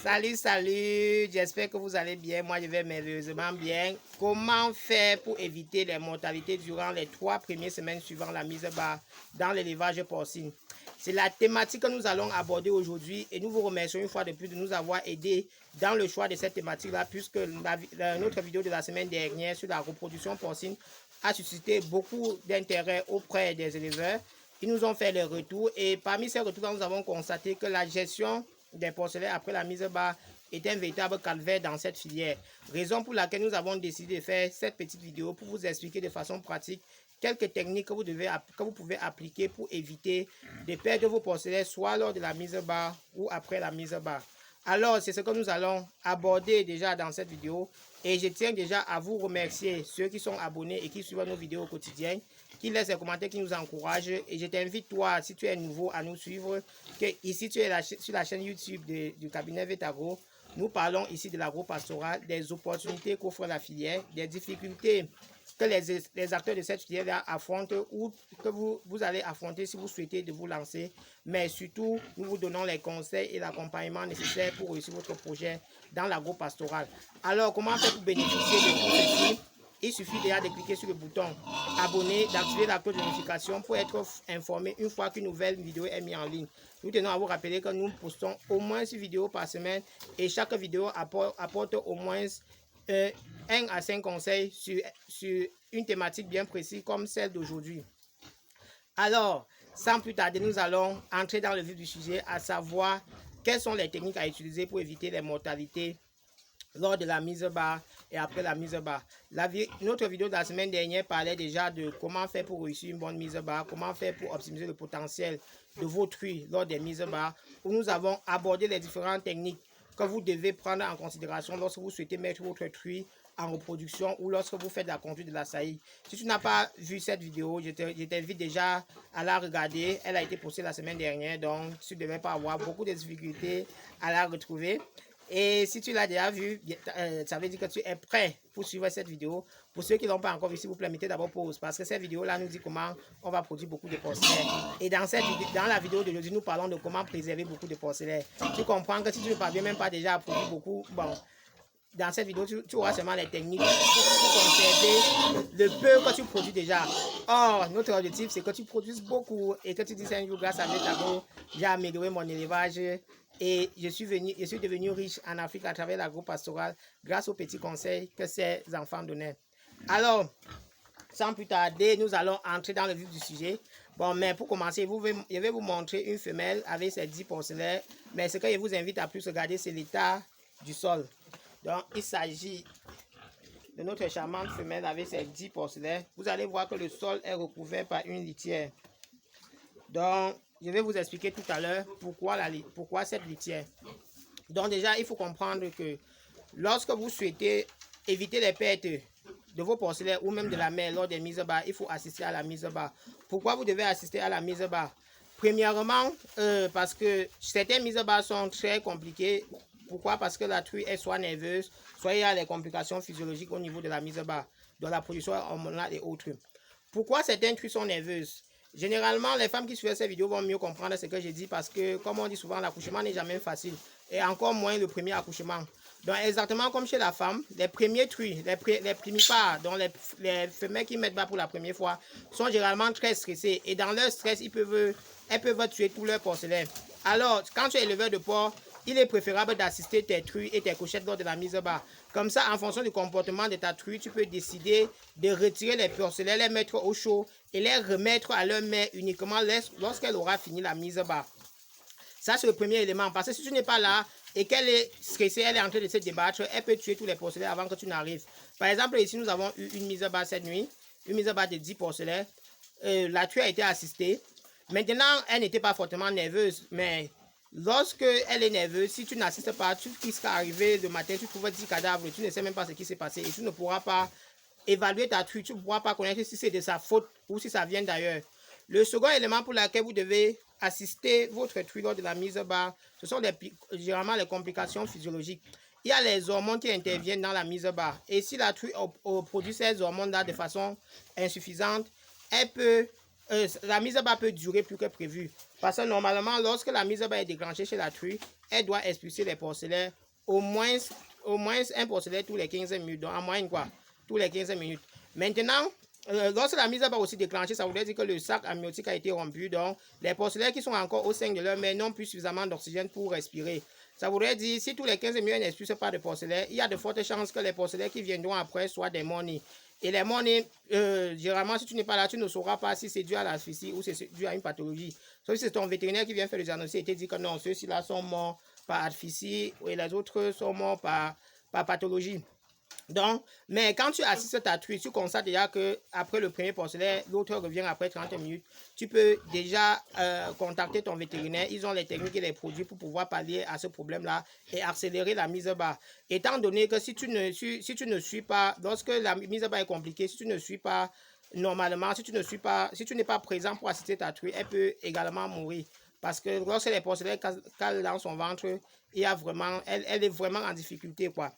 Salut, j'espère que vous allez bien. Moi, je vais merveilleusement bien. Comment faire pour éviter les mortalités durant les 3 premières semaines suivant la mise bas dans l'élevage porcine? C'est la thématique que nous allons aborder aujourd'hui et nous vous remercions une fois de plus de nous avoir aidés dans le choix de cette thématique-là, puisque notre vidéo de la semaine dernière sur la reproduction porcine a suscité beaucoup d'intérêt auprès des éleveurs. Ils nous ont fait les retours et parmi ces retours, nous avons constaté que la gestion des porcelets après la mise bas est un véritable calvaire dans cette filière. Raison pour laquelle nous avons décidé de faire cette petite vidéo pour vous expliquer de façon pratique quelques techniques que vous pouvez appliquer pour éviter de perdre vos porcelets soit lors de la mise bas ou après la mise bas. Alors, c'est ce que nous allons aborder déjà dans cette vidéo. Et je tiens déjà à vous remercier, ceux qui sont abonnés et qui suivent nos vidéos au quotidien, qui laissent des commentaires, qui nous encouragent. Et je t'invite, toi, si tu es nouveau, à nous suivre. Que ici, tu es sur la chaîne YouTube du cabinet Vetagro. Nous parlons ici de l'agro-pastoral, des opportunités qu'offre la filière, des difficultés que les acteurs de cette filière affrontent ou que vous allez affronter si vous souhaitez de vous lancer. Mais surtout, nous vous donnons les conseils et l'accompagnement nécessaires pour réussir votre projet dans l'agro-pastoral. Alors, comment faire pour bénéficier de tout ceci? Il suffit déjà de cliquer sur le bouton abonner, d'activer la cloche de notification pour être informé une fois qu'une nouvelle vidéo est mise en ligne. Nous tenons à vous rappeler que nous postons au moins 6 vidéos par semaine et chaque vidéo apporte au moins 1 à 5 conseils sur une thématique bien précise comme celle d'aujourd'hui. Alors, sans plus tarder, nous allons entrer dans le vif du sujet, à savoir quelles sont les techniques à utiliser pour éviter les mortalités lors de la mise bas et après la mise bas. Notre vidéo de la semaine dernière parlait déjà de comment faire pour réussir une bonne mise bas, comment faire pour optimiser le potentiel de vos truies lors des mises bas, où nous avons abordé les différentes techniques que vous devez prendre en considération lorsque vous souhaitez mettre votre truie en reproduction ou lorsque vous faites la conduite de la saillie. Si tu n'as pas vu cette vidéo, je t'invite déjà à la regarder. Elle a été postée la semaine dernière, donc tu ne devais pas avoir beaucoup de difficultés à la retrouver. Et si tu l'as déjà vu, ça veut dire que tu es prêt pour suivre cette vidéo. Pour ceux qui ne l'ont pas encore vu, s'il vous plaît, mettez d'abord pause. Parce que cette vidéo-là nous dit comment on va produire beaucoup de porcelaine. Et dans la vidéo d'aujourd'hui, nous parlons de comment préserver beaucoup de porcelaine. Tu comprends que si tu ne parviens même pas déjà à produire beaucoup, bon, dans cette vidéo, tu auras seulement les techniques pour conserver le peu que tu produis déjà. Or, notre objectif, c'est que tu produises beaucoup et que tu dises un jour, grâce à Vetagro, j'ai amélioré mon élevage et je suis devenu riche en Afrique à travers l'agro-pastoral grâce aux petits conseils que ces enfants donnaient. Alors, sans plus tarder, nous allons entrer dans le vif du sujet. Bon, mais pour commencer, je vais vous montrer une femelle avec ses 10 porcelets. Mais ce que je vous invite à plus regarder, c'est l'état du sol. Donc, il s'agit de notre charmante femelle avec ses 10 porcelets. Vous allez voir que le sol est recouvert par une litière. Donc, je vais vous expliquer tout à l'heure pourquoi cette litière. Donc, déjà, il faut comprendre que lorsque vous souhaitez éviter les pertes de vos porcelets ou même de la mer lors des mises bas, il faut assister à la mise bas. Pourquoi vous devez assister à la mise bas? Premièrement, parce que certaines mises bas sont très compliquées. Pourquoi? Parce que la truie est soit nerveuse, soit il y a des complications physiologiques au niveau de la mise bas, dans la production hormonale et autres. Pourquoi certaines truies sont nerveuses? Généralement, les femmes qui suivent cette vidéo vont mieux comprendre ce que j'ai dit parce que, comme on dit souvent, l'accouchement n'est jamais facile. Et encore moins le premier accouchement. Donc, exactement comme chez la femme, les premiers truies, les primipares, donc les femelles qui mettent bas pour la première fois, sont généralement très stressées. Et dans leur stress, elles peuvent tuer tous leurs porcelets. Alors, quand tu es éleveur de porc, il est préférable d'assister tes truies et tes cochettes lors de la mise bas. Comme ça, en fonction du comportement de ta truie, tu peux décider de retirer les porcelets, les mettre au chaud et les remettre à leur mère uniquement lorsqu'elle aura fini la mise bas. Ça, c'est le premier élément. Parce que si tu n'es pas là et qu'elle est stressée, elle est en train de se débattre, elle peut tuer tous les porcelets avant que tu n'arrives. Par exemple, ici, nous avons eu une mise bas cette nuit, une mise bas de 10 porcelets. La truie a été assistée. Maintenant, elle n'était pas fortement nerveuse, mais lorsque elle est nerveuse, si tu n'assistes pas, tu risques d'arriver le matin, tu trouves 10 cadavres, tu ne sais même pas ce qui s'est passé et tu ne pourras pas évaluer ta truie, tu ne pourras pas connaître si c'est de sa faute ou si ça vient d'ailleurs. Le second élément pour lequel vous devez assister votre truie lors de la mise bas, ce sont généralement les complications physiologiques. Il y a les hormones qui interviennent dans la mise bas. Et si la truie produit ces hormones-là de façon insuffisante, elle peut la mise à bas peut durer plus que prévu. Parce que normalement, lorsque la mise à bas est déclenchée chez la truie, elle doit expulser les porcelaines au moins un porcelet tous les 15 minutes. Donc en moyenne quoi, tous les 15 minutes. Maintenant, lorsque la mise à bas aussi déclenchée, ça voudrait dire que le sac amniotique a été rompu. Donc les porcelaines qui sont encore au sein de leur mère n'ont plus suffisamment d'oxygène pour respirer. Ça voudrait dire, si tous les 15 minutes, elle n'expulse pas de porcelaine, il y a de fortes chances que les porcelaines qui viendront après soient des morts-nés. Et les morts-nés, généralement, si tu n'es pas là, tu ne sauras pas si c'est dû à l'asphyxie ou c'est dû à une pathologie. Sauf si c'est ton vétérinaire qui vient faire le diagnostic et te dit que non, ceux-ci là sont morts par asphyxie et les autres sont morts par pathologie. Donc, mais quand tu assistes à ta truie, tu constates déjà que après le premier porcelain, l'autre revient après 30 minutes. Tu peux déjà contacter ton vétérinaire. Ils ont les techniques et les produits pour pouvoir pallier à ce problème-là et accélérer la mise à bas. Étant donné que si tu ne suis pas, lorsque la mise à bas est compliquée, si tu ne suis pas normalement, si tu n'es pas présent pour assister ta truie, elle peut également mourir. Parce que lorsque les porcelains calent dans son ventre, elle est vraiment en difficulté, quoi.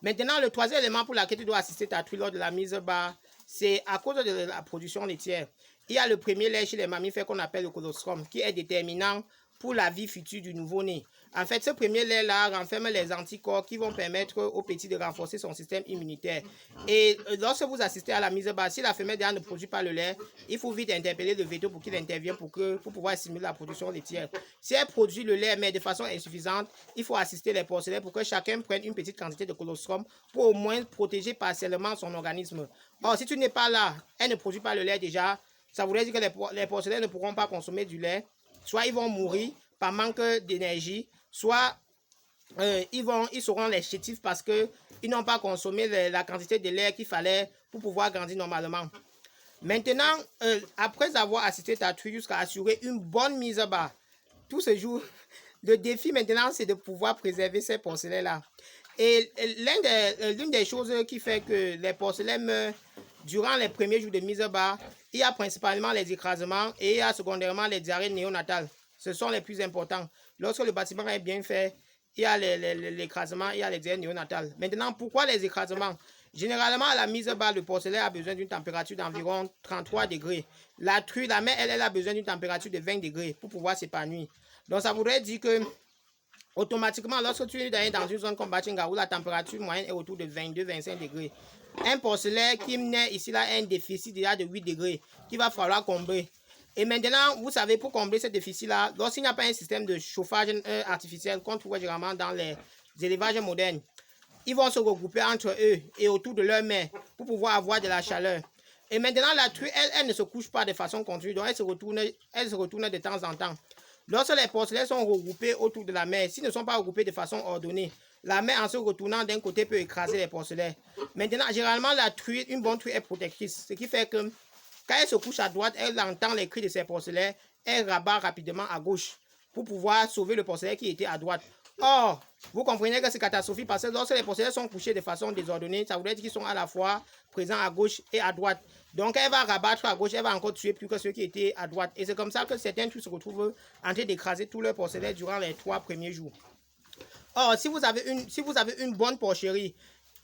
Maintenant, le troisième élément pour lequel tu dois assister ta truie lors de la mise bas, c'est à cause de la production laitière. Il y a le premier lait chez les mammifères qu'on appelle le colostrum, qui est déterminant pour la vie future du nouveau-né. En fait, ce premier lait-là renferme les anticorps qui vont permettre au petit de renforcer son système immunitaire. Et lorsque vous assistez à la mise bas, si la femelle ne produit pas le lait, il faut vite interpeller le veto pour qu'il intervienne pour pouvoir stimuler la production laitière. Si elle produit le lait, mais de façon insuffisante, il faut assister les porcelaines pour que chacun prenne une petite quantité de colostrum pour au moins protéger partiellement son organisme. Or, si tu n'es pas là, elle ne produit pas le lait déjà, ça voudrait dire que les porcelaines ne pourront pas consommer du lait. Soit ils vont mourir par manque d'énergie, soit ils seront les chétifs parce qu'ils n'ont pas consommé la quantité de lait qu'il fallait pour pouvoir grandir normalement. Maintenant, après avoir assisté ta truie jusqu'à assurer une bonne mise à bas, tout ce jour, le défi maintenant, c'est de pouvoir préserver ces porcelaines-là. Et l'une des choses qui fait que les porcelaines meurent durant les premiers jours de mise à bas, il y a principalement les écrasements et il y a secondairement les diarrhées néonatales. Ce sont les plus importants. Lorsque le bâtiment est bien fait, il y a l'écrasement, il y a les diarrhées néonatales. Maintenant, pourquoi les écrasements? Généralement, à la mise à bas, le porcelain a besoin d'une température d'environ 33 degrés. La truie, la mère, elle a besoin d'une température de 20 degrés pour pouvoir s'épanouir. Donc, ça voudrait dire que automatiquement, lorsque tu es dans une zone comme Bachinga où la température moyenne est autour de 22-25 degrés, un porcelain qui naît ici là a un déficit déjà de 8 degrés qu'il va falloir combler. Et maintenant, vous savez, pour combler ce déficit-là, lorsqu'il n'y a pas un système de chauffage artificiel qu'on trouve généralement dans les élevages modernes, ils vont se regrouper entre eux et autour de leur mère pour pouvoir avoir de la chaleur. Et maintenant, la truie, elle ne se couche pas de façon continue, donc elle se retourne de temps en temps. Lorsque les porcelains sont regroupés autour de la mère, s'ils ne sont pas regroupés de façon ordonnée, la mère en se retournant d'un côté peut écraser les porcelains. Maintenant, généralement, la truie, une bonne truie est protectrice, ce qui fait que quand elle se couche à droite, elle entend les cris de ses porcelains, elle rabat rapidement à gauche pour pouvoir sauver le porcelain qui était à droite. Or, vous comprenez que c'est catastrophique parce que lorsque les porcelains sont couchés de façon désordonnée, ça voudrait dire qu'ils sont à la fois présents à gauche et à droite. Donc, elle va rabattre à gauche, elle va encore tuer plus que ceux qui étaient à droite. Et c'est comme ça que certains truies se retrouvent en train d'écraser tous leurs porcelains durant les 3 premiers jours. Or, si vous avez une bonne porcherie,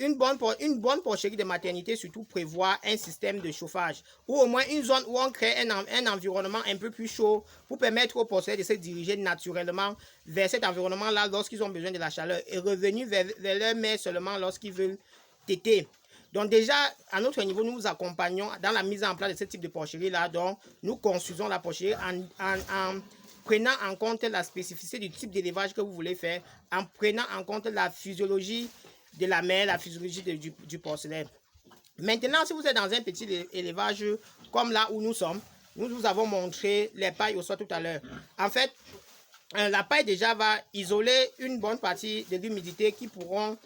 une bonne porcherie de maternité surtout prévoit un système de chauffage ou au moins une zone où on crée un environnement un peu plus chaud pour permettre aux porcelains de se diriger naturellement vers cet environnement-là lorsqu'ils ont besoin de la chaleur et revenir vers leur mère seulement lorsqu'ils veulent téter. Donc déjà, à notre niveau, nous vous accompagnons dans la mise en place de ce type de porcherie-là. Donc, nous construisons la porcherie en prenant en compte la spécificité du type d'élevage que vous voulez faire, en prenant en compte la physiologie de la mère, la physiologie du porcelain. Maintenant, si vous êtes dans un petit élevage comme là où nous sommes, nous vous avons montré les pailles au sol tout à l'heure. En fait, la paille déjà va isoler une bonne partie de l'humidité qui pourront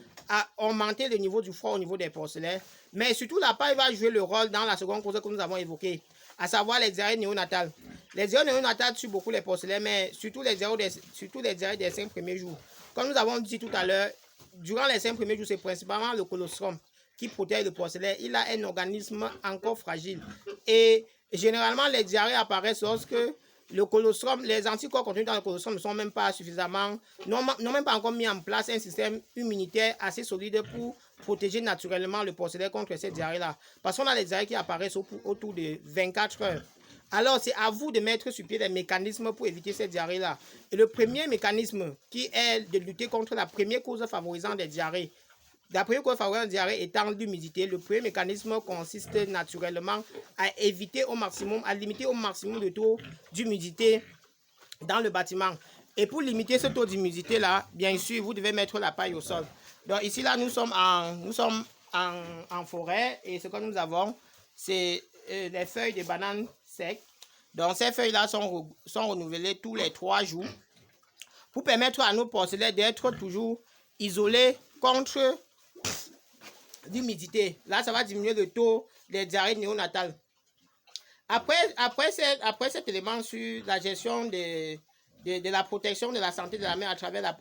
augmenter le niveau du froid au niveau des porcelains. Mais surtout, la paille va jouer le rôle dans la seconde cause que nous avons évoquée, à savoir les diarrhées néonatales. Les diarrhées néonatales tuent beaucoup les porcelains, mais surtout les diarrhées des 5 premiers jours. Comme nous avons dit tout à l'heure, durant les 5 premiers jours, c'est principalement le colostrum qui protège le porcelain. Il a un organisme encore fragile. Et généralement, les diarrhées apparaissent lorsque le colostrum, les anticorps contenus dans le colostrum ne sont même pas suffisamment, n'ont même pas encore mis en place un système immunitaire assez solide pour protéger naturellement le porcelet contre ces diarrhées-là. Parce qu'on a les diarrhées qui apparaissent autour de 24 heures. Alors, c'est à vous de mettre sur pied des mécanismes pour éviter ces diarrhées-là. Et le premier mécanisme qui est de lutter contre la première cause favorisant des diarrhées, la première cause favorisant des diarrhées étant l'humidité, le premier mécanisme consiste naturellement à éviter au maximum, à limiter au maximum le taux d'humidité dans le bâtiment. Et pour limiter ce taux d'humidité-là, bien sûr, vous devez mettre la paille au sol. Donc ici, là, nous sommes en forêt et ce que nous avons, c'est les feuilles de bananes secs. Donc ces feuilles-là sont renouvelées tous les 3 jours pour permettre à nos porcelets d'être toujours isolés contre l'humidité. Là, ça va diminuer le taux des diarrhées néonatales. Après cet élément sur la gestion de la protection de la santé de la mère à travers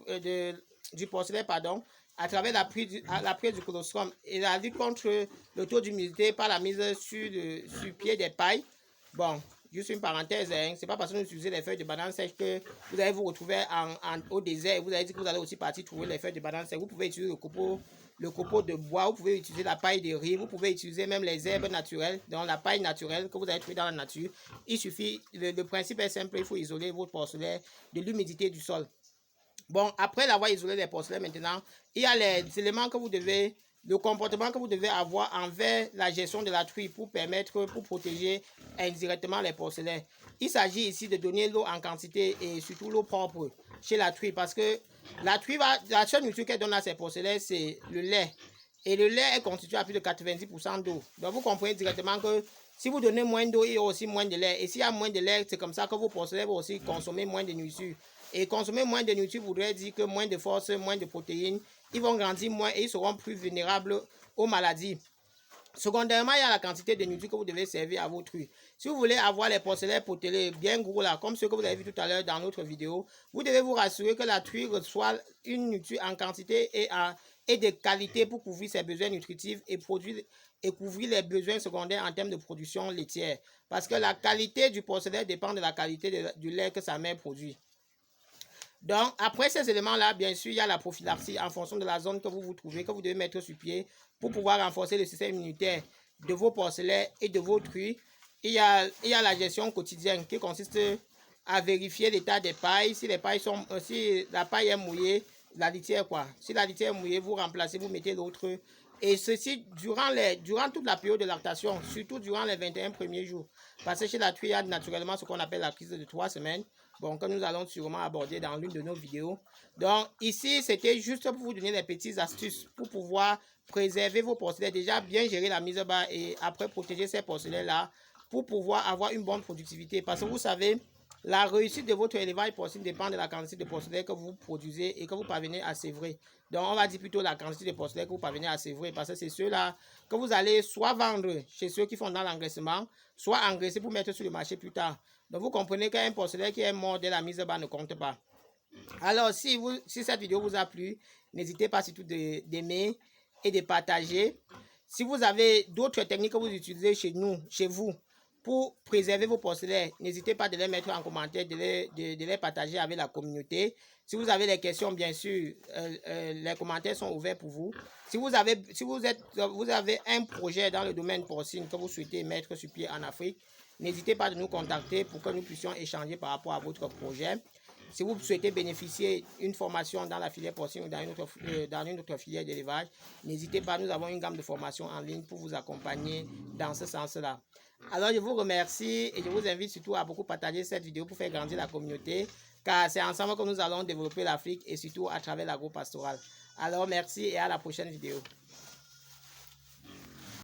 du porcelet, pardon, à travers la prise du colostrum et la lutte contre le taux d'humidité par la mise sur pied des pailles. Bon, juste une parenthèse, hein, c'est pas parce que nous utilisons les feuilles de banane sèche que vous allez vous retrouver au désert et vous allez dire que vous allez aussi partir trouver les feuilles de banane sèche. Vous pouvez utiliser le copeau de bois, vous pouvez utiliser la paille de riz, vous pouvez utiliser même les herbes naturelles, donc la paille naturelle que vous allez trouver dans la nature. Il suffit, le principe est simple, il faut isoler votre porcelet de l'humidité du sol. Bon, après l'avoir isolé les porcelets maintenant, il y a les éléments que vous devez, le comportement que vous devez avoir envers la gestion de la truie pour protéger indirectement les porcelets. Il s'agit ici de donner l'eau en quantité et surtout l'eau propre chez la truie parce que la seule nourriture qu'elle donne à ses porcelets, c'est le lait. Et le lait est constitué à plus de 90% d'eau. Donc vous comprenez directement que si vous donnez moins d'eau, il y a aussi moins de lait. Et s'il y a moins de lait, c'est comme ça que vos porcelets vont aussi consommer moins de nourriture. Et consommer moins de nourriture voudrait dire que moins de force, moins de protéines. Ils vont grandir moins et ils seront plus vulnérables aux maladies. Secondairement, il y a la quantité de nourriture que vous devez servir à vos truies. Si vous voulez avoir les porcelets potelés bien gros là, comme ceux que vous avez vu tout à l'heure dans notre vidéo, vous devez vous rassurer que la truie reçoit une nourriture en quantité et de qualité pour couvrir ses besoins nutritifs et couvrir les besoins secondaires en termes de production laitière. Parce que la qualité du porcelet dépend de la qualité du lait que sa mère produit. Donc, après ces éléments-là, bien sûr, il y a la prophylaxie en fonction de la zone que vous trouvez, que vous devez mettre sur pied pour pouvoir renforcer le système immunitaire de vos porcelets et de vos truies. Il y a la gestion quotidienne qui consiste à vérifier l'état des pailles. Si la paille est mouillée, la litière quoi. Si la litière est mouillée, vous remplacez, vous mettez l'autre. Et ceci durant toute la période de lactation, surtout durant les 21 premiers jours. Parce que chez la truie, il y a naturellement ce qu'on appelle la crise de 3 semaines. Bon, que nous allons sûrement aborder dans l'une de nos vidéos. Donc, ici, c'était juste pour vous donner des petites astuces pour pouvoir préserver vos porcelets. Déjà, bien gérer la mise bas et après protéger ces porcelets-là pour pouvoir avoir une bonne productivité. Parce que vous savez, la réussite de votre élevage porcine dépend de la quantité de porcelets que vous produisez et que vous parvenez à sévrer. Donc, on va dire plutôt la quantité de porcelets que vous parvenez à sévrer parce que c'est ceux-là que vous allez soit vendre chez ceux qui font dans l'engraissement, soit engraisser pour mettre sur le marché plus tard. Donc, vous comprenez qu'un porcelet qui est mort dès la mise bas ne compte pas. Alors, si cette vidéo vous a plu, n'hésitez pas surtout d'aimer et de partager. Si vous avez d'autres techniques que vous utilisez chez vous, pour préserver vos porcelets, n'hésitez pas de les mettre en commentaire, de les partager avec la communauté. Si vous avez des questions, bien sûr, les commentaires sont ouverts pour vous. Si vous avez un projet dans le domaine porcine que vous souhaitez mettre sur pied en Afrique, n'hésitez pas de nous contacter pour que nous puissions échanger par rapport à votre projet. Si vous souhaitez bénéficier d'une formation dans la filière porcine ou dans une autre filière d'élevage, n'hésitez pas, nous avons une gamme de formations en ligne pour vous accompagner dans ce sens-là. Alors, je vous remercie et je vous invite surtout à beaucoup partager cette vidéo pour faire grandir la communauté, car c'est ensemble que nous allons développer l'Afrique et surtout à travers l'agro-pastoral. Alors, merci et à la prochaine vidéo.